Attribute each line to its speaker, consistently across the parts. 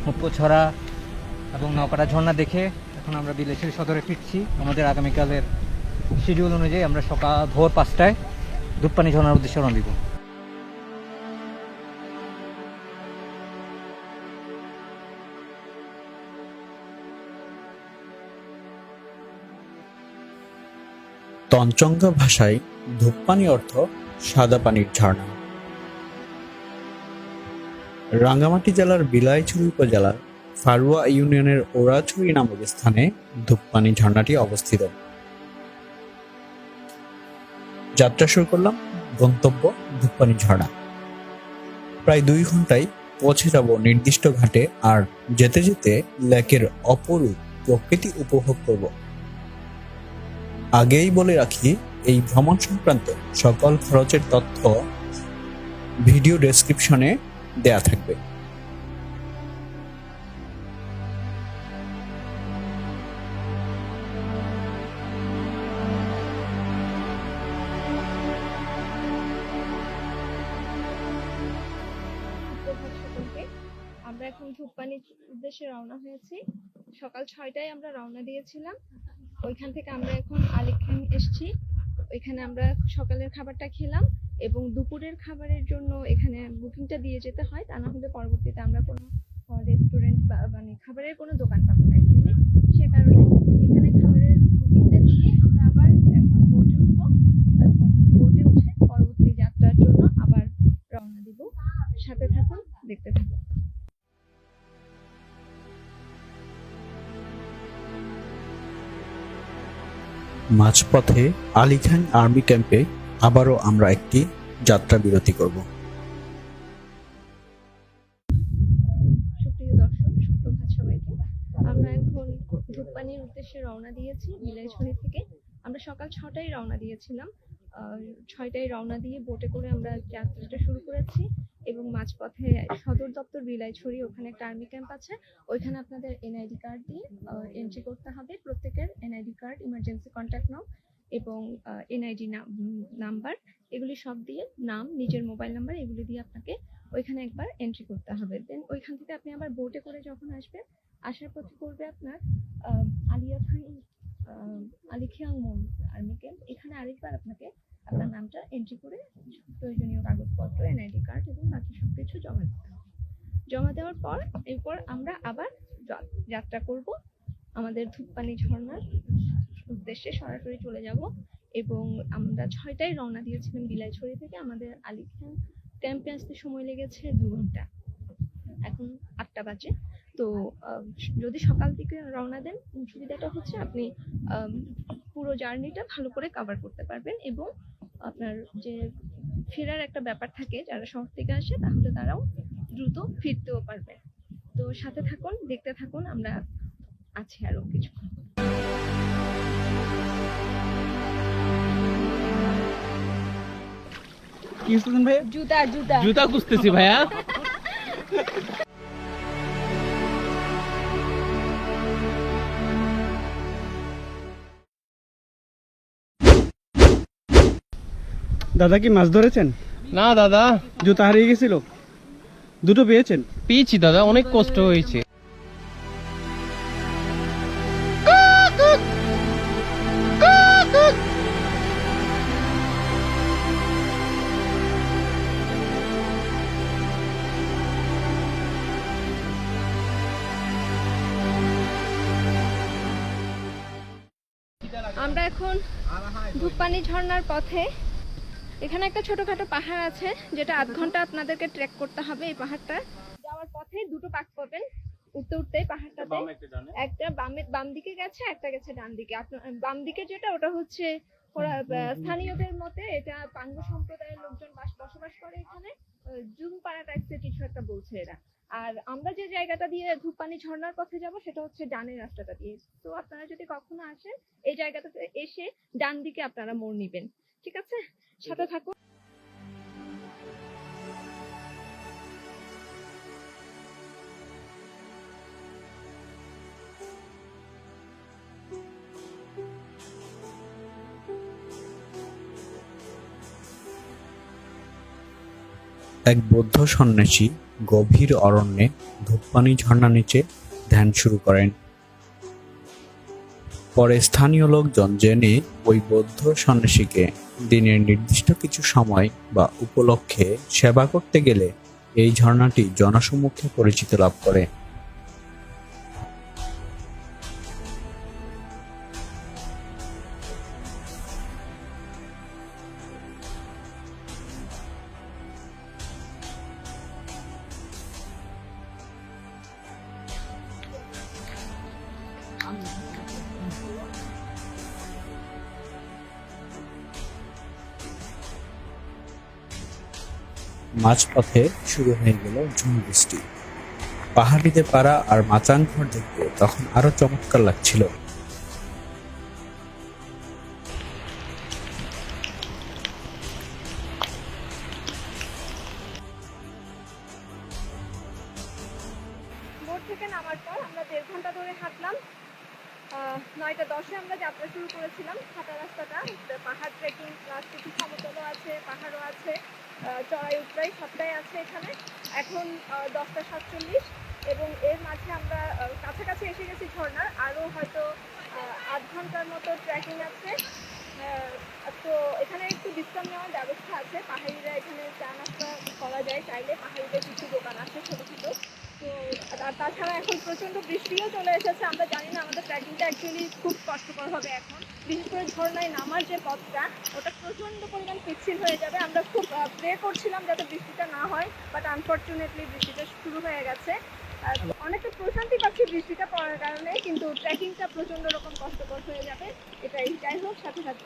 Speaker 1: মুক্তছড়া এবং নৌকাটা ঝর্ণা দেখে এখন আমরা বিলাইছড়ি সদরে ফিরছি। আমাদের আগামীকালের শিডিউল অনুযায়ী আমরা সকাল ভোর 5টায় ধূপপানি ঝর্ণার উদ্দেশ্যে রওনা দিব।
Speaker 2: তঞ্চঙ্গা ভাষায় ধূপপানি অর্থ সাদা পানির ঝর্ণা। রাঙ্গামাটি জেলার বিলাইছড়ি উপজেলার ফারুয়া ইউনিয়নের ওরাছড়ি নামক স্থানে ধূপপানি ঝর্ণাটি অবস্থিত। যাত্রা শুরু করলাম গন্তব্য ধূপপানি ঝর্ণা। প্রায় 2 ঘন্টায় পৌঁছে যাব নির্দিষ্ট ঘাটে, আর যেতে যেতে লেকের অপরূপ প্রকৃতি উপভোগ করব। আগেই বলে রাখি, এই ভ্রমণ সংক্রান্ত সকল খরচের তথ্য ভিডিও ডেসক্রিপশনে দেয়া থাকবে।
Speaker 3: আমরা এখন ধূপপানির উদ্দেশ্যে রওনা হয়েছি। সকাল 6টায় আমরা রওনা দিয়েছিলাম। ওইখান থেকে আমরা এখন আলিখান এসেছি। ওইখানে আমরা সকালের খাবারটা খেলাম এবং দুপুরের খাবারের জন্য এখানে বুকিংটা দিয়ে যেতে হয়, তা না হলে পরবর্তীতে আমরা কোনো রেস্টুরেন্ট বা মানে খাবারের কোনো দোকান পাবো না অ্যাকচুয়ালি। সে কারণে এখানে খাবারের বুকিংটা দিয়ে আমরা আবার এখন বোটে উঠবো এবং বোটে উঠে পরবর্তী যাত্রার জন্য আবার রওনা দিব। সাথে থাকুন, দেখতে থাকুন।
Speaker 2: মাঝপথে আলিখান আর্মি ক্যাম্পে আবারও আমরা একটি যাত্রা বিরতি করব।
Speaker 3: সুপ্রিয় দর্শক, সুপ্রভাত সবাইকে। আমরা এখন ধূপপানির উদ্দেশ্যে রওনা দিয়েছি বিলাইছড়ি থেকে। আমরা সকাল 6টায় রওনা দিয়েছিলাম। 6টায় রওনা দিয়ে বোটে করে আমরা যাত্রাটা শুরু করেছি এবং মাঝপথে সদর দপ্তর বিলাইছড়ি, ওখানে একটা আর্মি ক্যাম্প আছে। ওইখানে আপনাদের এনআইডি কার্ড দিয়ে এন্ট্রি করতে হবে। প্রত্যেকের এনআইডি কার্ড, ইমার্জেন্সি কন্ট্যাক্ট নাম এবং এনআইডি নাম্বার, এগুলি সব দিয়ে, নাম, নিজের মোবাইল নাম্বার, এগুলি দিয়ে আপনাকে ওইখানে একবার এন্ট্রি করতে হবে। দেন ওইখান থেকে আপনি আবার বোটে করে যখন আসবেন, আসার পথে করবে আপনার আলিখিয়াং আর্মি ক্যাম্প। এখানে আরেকবার আপনাকে আপনার নামটা এন্ট্রি করে প্রয়োজনীয় কাগজপত্র, এনআইডি কার্ড এবং বাকি সবকিছু জমা দিতে হবে। জমা দেওয়ার পর এরপর আমরা আবার যাত্রা করব আমাদের ধূপপানি ঝর্ণার উদ্দেশ্যে, সরাসরি চলে যাব। এবং আমরা 6টায় রওনা দিয়েছিলাম বিলাইছড়ি থেকে। আমাদের আলিখান ক্যাম্পে আসতে সময় লেগেছে 2 ঘন্টা। এখন 8টা বাজে। তো যদি সকাল থেকে রওনা দেন, সুবিধাটা হচ্ছে আপনি পুরো জার্নিটা ভালো করে কভার করতে পারবেন এবং আপনার যে ফেরার একটা ব্যাপার থাকে, যারা শহর থেকে আসে তাহলে তারাও দ্রুত ফিরতেও পারবে। তো সাথে থাকুন, দেখতে থাকুন, আমরা আছি আরো কিছুক্ষণ।
Speaker 4: কি খুঁজছেন ভাইয়া?
Speaker 3: জুতা জুতা
Speaker 4: জুতা খুঁজতেছি ভাইয়া। দাদা কি মাছ ধরেছেন?
Speaker 5: না দাদা,
Speaker 4: জুতা হারিয়ে গেছিল, দুটো পেয়েছেন?
Speaker 5: পেয়েছি দাদা, অনেক কষ্ট হয়েছে।
Speaker 3: আমরা এখন ধূপপানি ঝর্ণার পথে। এখানে একটা ছোটখাটো পাহাড় আছে, যেটা 8 ঘন্টা আপনাদেরকে ট্রেক করতে হবে। এই পাহাড়টা যাওয়ার পথে 2টো পাক পাবেন উঠতে উঠতে পাহাড়টাতে। একটা বাম দিকে গেছে, একটা গেছে ডান দিকে। আপনার বাম দিকে যেটা, ওটা হচ্ছে ওরা স্থানীয়দের মতে এটা পাঙ্গু সম্প্রদায়ের লোকজন বসবাস করে এখানে। জুমপাড়া টাইপসের কিছু একটা বলছে এরা। আর আমরা যে জায়গাটা দিয়ে ধূপপানি ঝর্ণার পথে যাব, সেটা হচ্ছে ডানের রাস্তাটা দিয়ে। তো আপনারা যদি কখনো আসেন, এই জায়গাটাতে এসে ডান দিকে আপনারা মোড় নিবেন। ঠিক আছে, সাথে থাকুন।
Speaker 2: এক বৌদ্ধ সন্ন্যাসী গভীর অরণ্যে ধূপপানি ঝর্ণার নিচে ধ্যান শুরু করেন। পরে স্থানীয় লোকজন জেনে ওই বৌদ্ধ সন্ন্যাসীকে দিনের নির্দিষ্ট কিছু সময় বা উপলক্ষে সেবা করতে গেলে এই ঝর্ণাটি জনসম্মুখে পরিচিতি লাভ করে। মাঝপথে শুরু হয়ে গেল ঝুম বৃষ্টি। পাহাড়িতে পাড়া আর মাচাং ঘর দেখতে তখন আরো চমৎকার লাগছিল।
Speaker 3: বোট থেকে নামার পর আমরা 1.5 ঘন্টা ধরে হাঁটলাম। 9টা 10-এ আমরা যাত্রা শুরু করেছিলাম। হাঁটা রাস্তাটা পাহাড় ট্রেকিং প্লাস কিছু সমতলও আছে, পাহাড়ও আছে, চড়াই উতরাই সবটাই আছে এখানে। এখন 10টা 47 এবং এর মাঝে আমরা কাছাকাছি এসে গেছি ঝর্ণার। আরও হয়তো 8 ঘন্টার মতো ট্রেকিং আছে। তো এখানে একটু বিশ্রাম নেওয়ার ব্যবস্থা আছে। পাহাড়িরা এখানে চা নাস্তা করা যায় চাইলে। পাহাড়িদের কিছু দোকান আছে ছোটো ছোটো। তো আর তাছাড়া এখন প্রচণ্ড বৃষ্টিও চলে এসেছে। আমরা জানি না আমাদের ট্রেকিংটা অ্যাকচুয়ালি খুব কষ্টকর হবে এখন। বিশেষ করে ঝর্ণায় নামার যে পথটা ওটা প্রচণ্ড পরিমাণ পিচ্ছিল হয়ে যাবে। আমরা খুব প্রে করছিলাম যাতে বৃষ্টিটা না হয়, বাট আনফর্চুনেটলি বৃষ্টিটা শুরু হয়ে গেছে। অনেকটা প্রশান্তি পাচ্ছি বৃষ্টিটা পড়ার কারণে, কিন্তু ট্রেকিংটা প্রচণ্ড রকম কষ্টকর হয়ে যাবে। এটাই, যাই হোক সাথে সাথে।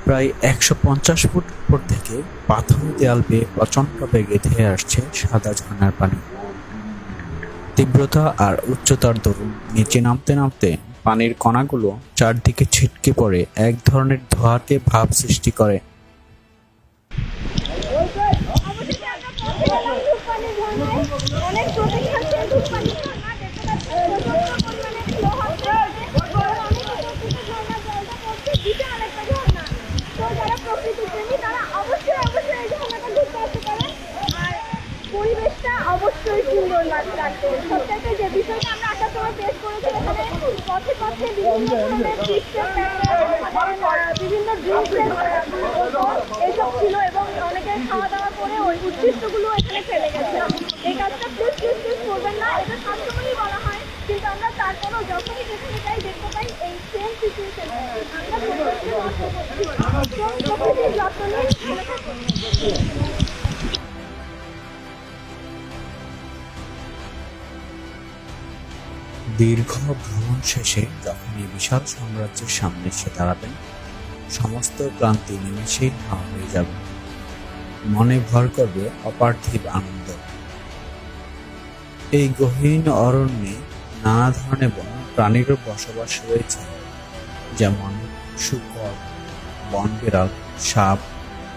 Speaker 2: প্রায় 150 ফুট উপর থেকে পাথরের দেয়াল বেয়ে প্রচণ্ড বেগে ধেয়ে আসছে সাদা ঝর্ণার পানি। তীব্রতা আর উচ্চতার দরুন নিচে নামতে নামতে পানির কণাগুলো চারদিকে ছিটকে পড়ে এক ধরনের ধোঁয়াটে ভাব সৃষ্টি করে।
Speaker 3: অনেক প্রতীক্ষার ধূপপানি ঝর্ণা দেখতে পাচ্ছি। প্রচন্ড পরিমাণে flow হচ্ছে। বিশাল একটা ঝর্ণা। তো যারা প্রকৃতি প্রেমী তারা অবশ্যই এই ঝর্ণাটা ঘুরতে আসতে পারে। আর পরিবেশটা অবশ্যই সুন্দর লাগবে। সবচাইতে যে বিষয়টা আমরা আসার সময় ফেস করেছি, এখানে পথে পথে বিভিন্ন ধরনের বিভিন্ন ড্রিঙ্কস এইসব ছিল এবং অনেকে খাওয়া দাওয়া করে ওই উচ্ছিষ্টগুলো এখানে ফেলে গেছে। এই কাজটা প্লিজ করবেন না। এটা সবসময়ই বলা হয়, কিন্তু আমরা তারপরও যখনই যেখানে যাই দেখতে পাই এই সেম সিচুয়েশন। আমরা পরিবেশকে নষ্ট করছি। প্রকৃতির যত্ন নিয়ে ভালো থাকুন।
Speaker 2: দীর্ঘ ভ্রমণ শেষে যখন এই বিশাল সাম্রাজ্যের সামনে এসে দাঁড়াবেন, সমস্ত ক্লান্তি নিমেষেই হাওয়া হয়ে যাবে। মনে ভর করবে অপার্থিব আনন্দ। এই গহীন অরণ্যে নানা ধরনের বন্য প্রাণীরও বসবাস রয়েছে, যেমন শূকর, বন বিড়াল, সাপ,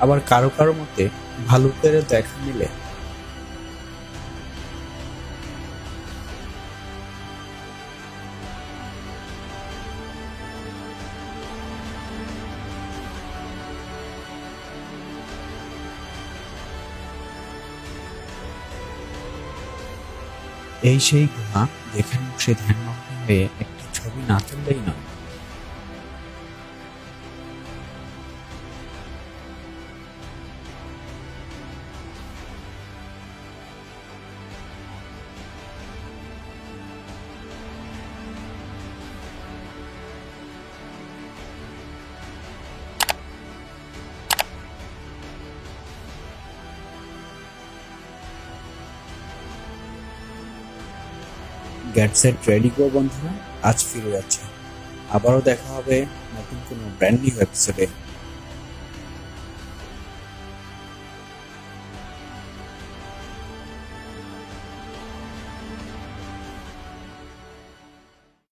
Speaker 2: আবার কারো কারো মতে ভালুকেরও দেখা মিলে। এই সেই গুহা যেখানে বসে ধ্যানমগ্ন হয়ে একটি ছবি না তুললেই নয়। গেট সেট রেডি গো বন্ধুরা, আজ ফিরে যাচ্ছে। আবারও দেখা হবে নতুন কোনো ব্র্যান্ড নিউ এপিসোডে।